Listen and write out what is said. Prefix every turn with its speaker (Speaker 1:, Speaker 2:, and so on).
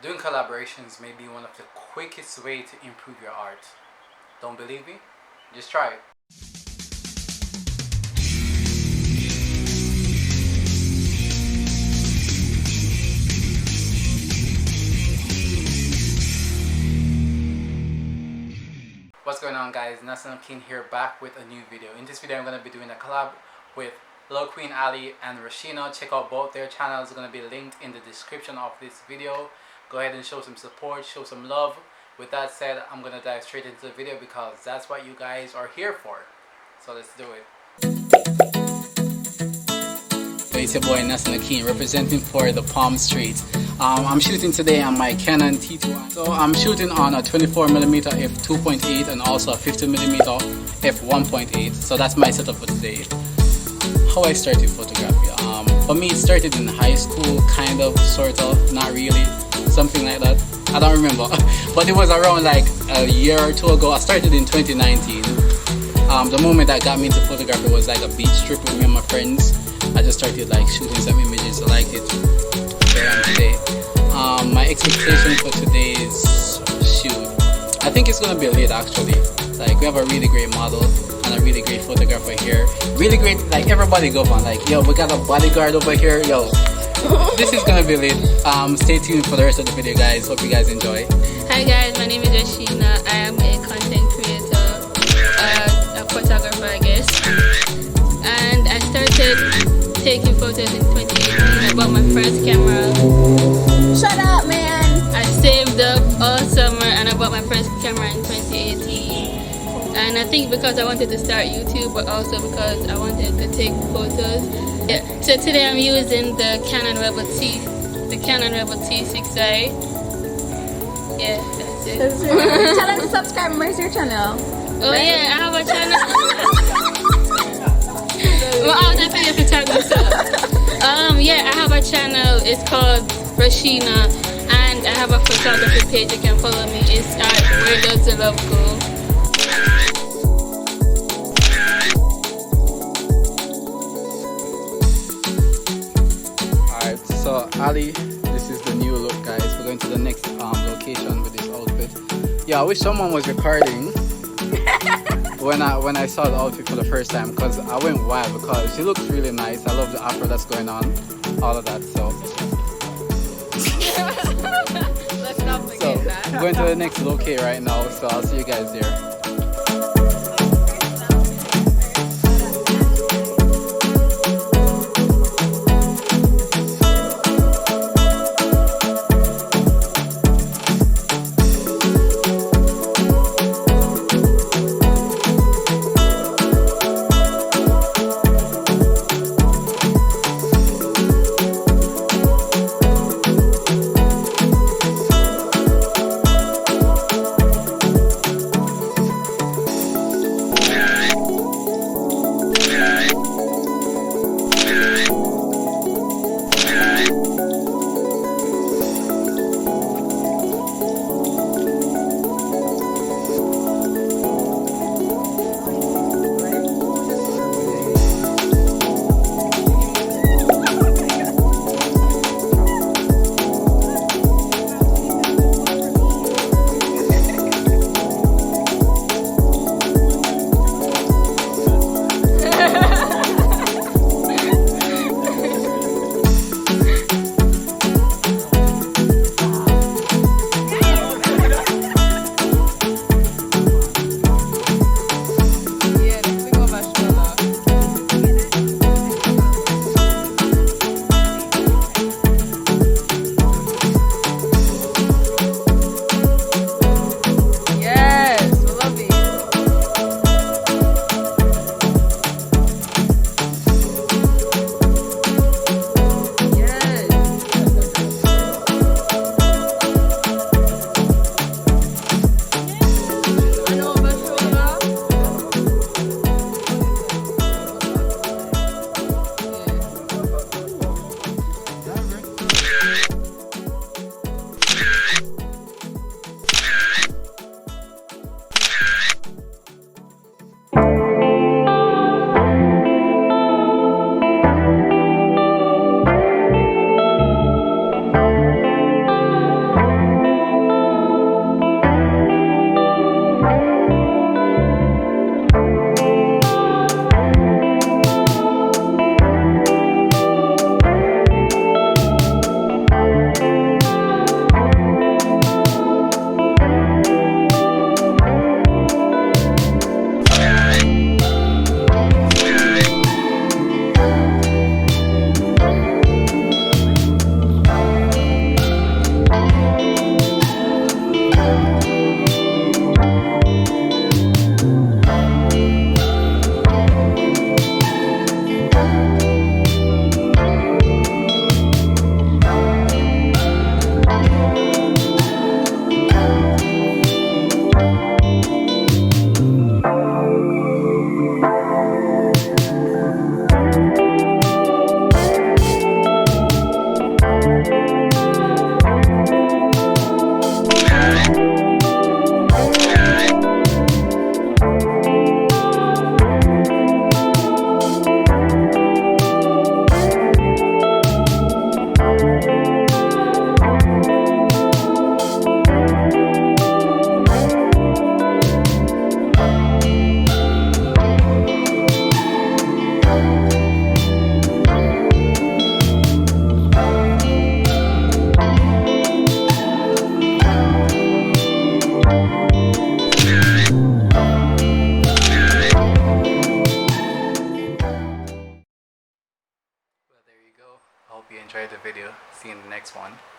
Speaker 1: Doing collaborations may be one of the quickest way to improve your art. Don't believe me? Just try it. What's going on, guys? Nassan here, back with a new video. In this video I'm going to be doing a collab with Lil Queen Ali and Rochena. Check out both their channels. It's going to be linked in the description of this video. Go ahead and show some support, show some love. With that said, I'm going to dive straight into the video because that's what you guys are here for. So let's do it. So it's your boy Nassan representing for the Palm Street. I'm shooting today on my Canon T2i. So I'm shooting on a 24mm f2.8 and also a 50mm f1.8. So that's my setup for today. How I started photography. For me it started in high school, kind of, sort of, not really, something like that. I don't remember. But it was around like a year or two ago. I started in 2019. The moment that got me into photography was like a beach trip with me and my friends. I just started like shooting some images. I liked it. Today. My expectation for today's shoot, I think it's gonna be lit actually. Like, we have a really great model and a really great photographer here. Really great, like everybody go on. Like, yo, we got a bodyguard over here. Yo, this is gonna be lit. Stay tuned for the rest of the video, guys. Hope you guys enjoy.
Speaker 2: Hi guys, my name is Rochena. I am a content creator, a photographer, I guess. And I started taking photos in 2018. I bought my first camera.
Speaker 3: Shut up, man!
Speaker 2: I saved up all summer and I bought my first camera in 2018. And I think because I wanted to start YouTube, but also because I wanted to take photos. Yeah. So today I'm using the Canon T6i. Yeah, that's it.
Speaker 3: Tell them to subscribe and where's your channel?
Speaker 2: Oh right? Yeah, I have a channel. Well, I'll definitely have to tag myself. Yeah, I have a channel. It's called Rochena, and I have a photography page. You can follow me. It's at Where Does the Love Go?
Speaker 1: Alright, so Ali, this is the new look, guys. We're going to the next location with this outfit. Yeah, I wish someone was recording when I saw the outfit for the first time, because I went wild because she looks really nice. I love the afro that's going on, all of that. So
Speaker 2: Let's not forget that.
Speaker 1: I'm going to the next locate right now, so I'll see you guys there. one.